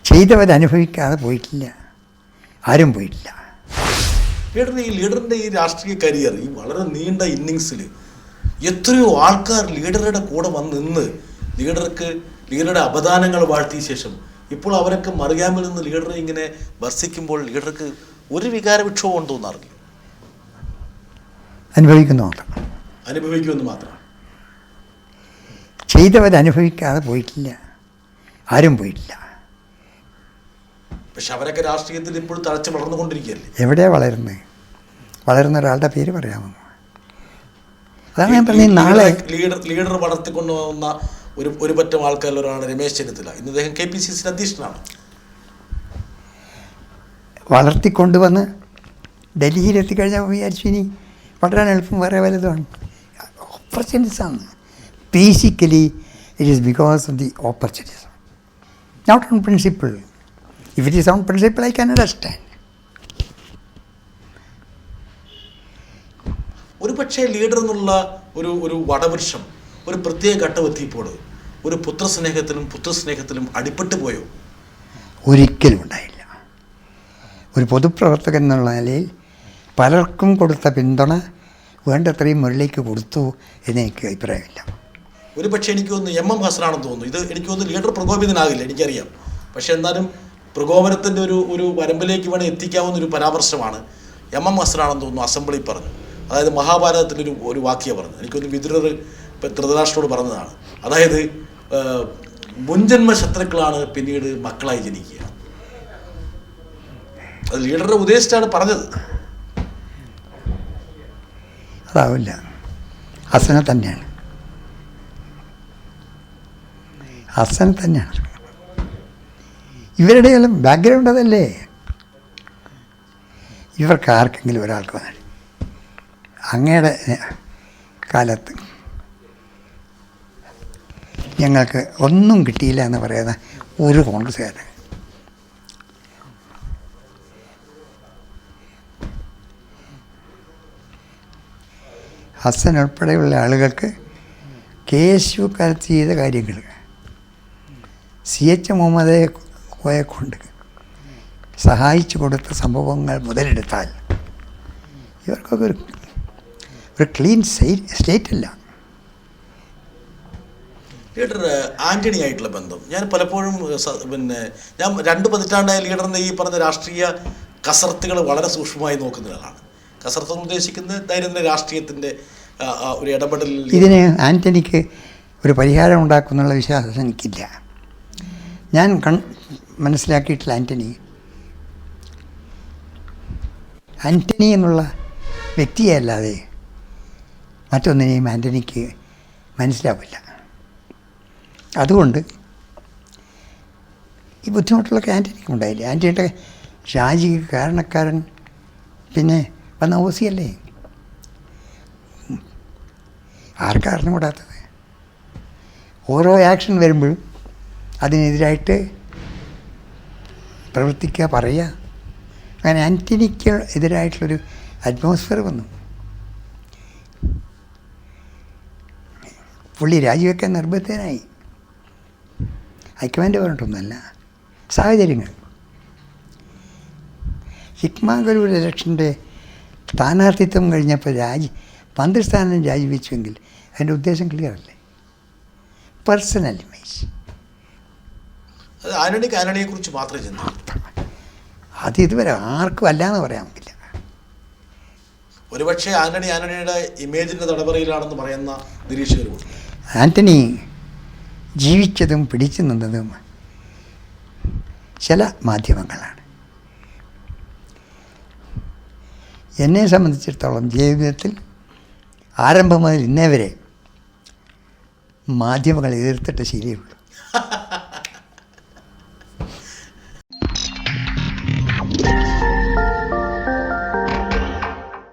ചെയ്തവരനുഭവിക്കാതെ പോയിട്ടില്ല, ആരും പോയിട്ടില്ല. ലീഡറിൻ്റെ ഈ രാഷ്ട്രീയ കരിയർ, ഈ വളരെ നീണ്ട ഇന്നിങ്സിൽ എത്രയോ ആൾക്കാർ ലീഡറുടെ കൂടെ വന്ന് നിന്ന് ലീഡറുടെ അപദാനങ്ങൾ വാഴ്ത്തിയ ശേഷം ഇപ്പോൾ അവരൊക്കെ മറിയാമിൽ നിന്ന് ലീഡറെ ഇങ്ങനെ ഭർസിക്കുമ്പോൾ ലീഡർക്ക് ഒരു വികാരവിക്ഷോഭം ഉണ്ടോ എന്നറിയില്ല. അനുഭവിക്കുമെന്ന് മാത്രം. ചെയ്തവരനുഭവിക്കാതെ പോയിട്ടില്ല, ആരും പോയിട്ടില്ല. പക്ഷെ അവരൊക്കെ രാഷ്ട്രീയത്തിൽ ഇപ്പോഴും തഴച്ച് വളർന്നുകൊണ്ടിരിക്കുകയല്ലേ. എവിടെയാ വളരുന്നത്? വളരുന്ന ഒരാളുടെ പേര് പറയാമോ? അതാണ് ഞാൻ പറഞ്ഞത്. നാളെ ലീഡർ വളർത്തിക്കൊണ്ടുവന്ന ഒരു പറ്റം ആൾക്കാരിൽ ഒരാളാണ് രമേശ് ചെന്നിത്തല. ഇന്ന് അദ്ദേഹം KPCC അധ്യക്ഷനാണ്. വളർത്തിക്കൊണ്ടുവന്ന് ഡൽഹിയിലെത്തിക്കഴിഞ്ഞാൽ വിചാരിച്ചു ഇനി വളരെ എളുപ്പം വേറെ വലുതാണ്. ഓപ്പർച്യൂണിറ്റീസാണ്. Basically it is because of the opportunities, not on principle. If it is on principle I can understand. ഒരു പക്ഷേ ലീഡർ എന്നുള്ള ഒരു വടവൃക്ഷം ഒരു പ്രത്യേക ഘട്ടമെത്തിയപ്പോൾ ഒരു പുത്രസ്നേഹത്തിലും അടിപ്പെട്ടു പോയോ? ഒരിക്കലും ഉണ്ടായില്ല. ഒരു പൊതുപ്രവർത്തകൻ എന്നുള്ള നിലയിൽ പലർക്കും കൊടുത്ത പിന്തുണ വേണ്ടത്രയും മുകളിലേക്ക് കൊടുത്തു എന്ന് എനിക്ക് അഭിപ്രായമില്ല. ഒരു പക്ഷേ എനിക്ക് തോന്നുന്നു MM ഹസനാണെന്ന് തോന്നുന്നു. ഇത് എനിക്ക് തോന്നുന്നു ലീഡർ പ്രകോപിതനാകില്ല, എനിക്കറിയാം. പക്ഷെ എന്നാലും പ്രകോപനത്തിൻ്റെ ഒരു വരമ്പിലേക്ക് വേണേൽ എത്തിക്കാവുന്നൊരു പരാമർശമാണ് MM ഹസനാണെന്ന് തോന്നുന്നു അസംബ്ലി പറഞ്ഞു. അതായത് മഹാഭാരതത്തിൻ്റെ ഒരു വാക്യം പറഞ്ഞു. എനിക്കൊന്ന് വിതുരർ ധൃതരാഷ്ട്രോട് പറഞ്ഞതാണ്. അതായത് മുൻജന്മ ശത്രുക്കളാണ് പിന്നീട് മക്കളായി ജനിക്കുക. അത് ലീഡറെ ഉദ്ദേശിച്ചാണ് പറഞ്ഞത്. അതാവില്ല, ഹസന തന്നെയാണ്. ഇവരുടെ എല്ലാം ബാക്ക്ഗ്രൗണ്ട് അതല്ലേ. ഇവർക്ക് ആർക്കെങ്കിലും ഒരാൾക്ക് വന്നാൽ അങ്ങയുടെ കാലത്ത് ഞങ്ങൾക്ക് ഒന്നും കിട്ടിയില്ല എന്ന് പറയുന്ന ഒരു കോൺഗ്രസ്സുകാരൻ ഹസൻ ഉൾപ്പെടെയുള്ള ആളുകൾക്ക് KSU കാലത്ത് ചെയ്ത കാര്യങ്ങൾ CH മുഹമ്മദയെ കൊണ്ട് സഹായിച്ചു കൊടുത്ത സംഭവങ്ങൾ മുതലെടുത്താൽ ഇവർക്കൊക്കെ ഒരു ക്ലീൻ സ്റ്റേറ്റ് അല്ല. ലീഡർ ആൻ്റണി ആയിട്ടുള്ള ബന്ധം ഞാൻ പലപ്പോഴും ഞാൻ 2 പതിറ്റാണ്ടായ ലീഡറിൻ്റെ ഈ പറഞ്ഞ രാഷ്ട്രീയ കസർത്തുകൾ വളരെ സൂക്ഷ്മമായി നോക്കുന്ന ആളാണ്. കസർത്ത് ഉദ്ദേശിക്കുന്നത് ദൈനംദിന രാഷ്ട്രീയത്തിൻ്റെ ഒരു ഇടപെടലിൽ ഇതിന് ആൻ്റണിക്ക് ഒരു പരിഹാരം ഉണ്ടാക്കുന്നുള്ള വിശ്വാസം എനിക്കില്ല. ഞാൻ മനസ്സിലാക്കിയിട്ടുള്ള ആൻ്റണി എന്നുള്ള വ്യക്തിയെ അല്ലാതെ മറ്റൊന്നിനെയും ആൻ്റണിക്ക് മനസ്സിലാവില്ല. അതുകൊണ്ട് ഈ ബുദ്ധിമുട്ടുള്ളൊക്കെ ആൻ്റണിക്ക് ഉണ്ടായില്ലേ. ആൻ്റണിയുടെ രാജിക്ക് കാരണക്കാരൻ പിന്നെ വന്ന ഓസിയല്ലേ. ആർക്കറിഞ്ഞു കൂടാത്തത്? ഓരോ ആക്ഷൻ വരുമ്പോഴും അതിനെതിരായിട്ട് പ്രവർത്തിക്കുക, പറയുക. അങ്ങനെ ആൻ്റണിക്ക് എതിരായിട്ടുള്ളൊരു അറ്റ്മോസ്ഫിയർ വന്നു. പുള്ളി രാജിവെക്കാൻ നിർബന്ധിതനായി. ഹൈക്കമാൻഡ് പറഞ്ഞിട്ടൊന്നുമല്ല, സാഹചര്യങ്ങൾ. ചിക്മംഗളൂർ ഇലക്ഷൻ്റെ സ്ഥാനാർത്ഥിത്വം കഴിഞ്ഞപ്പോൾ മന്ത്രിസ്ഥാനം രാജിവെച്ചുവെങ്കിൽ അതിൻ്റെ ഉദ്ദേശം ക്ലിയർ അല്ലേ? Personal image. ആന്റണിയെ കുറിച്ച് മാത്രമേ ചിന്തിക്കൂ. അത് ഇതുവരെ ആർക്കും അല്ലാന്ന് പറയാൻ പറ്റില്ല. ഒരുപക്ഷെ ആന്റണിയുടെ ഇമേജിൻ്റെ തടവറയിലാണെന്ന് പറയുന്ന നിരീക്ഷകരുണ്ട്. ആന്റണി ജീവിച്ചതും പിടിച്ചു നിന്നതും ചില മാധ്യമങ്ങളാണ്. എന്നെ സംബന്ധിച്ചിടത്തോളം ജീവിതത്തിൽ ആരംഭം മുതൽ ഇന്നേ വരെ മാധ്യമങ്ങൾ എതിർത്തിട്ട് ശീലമുള്ളൂ.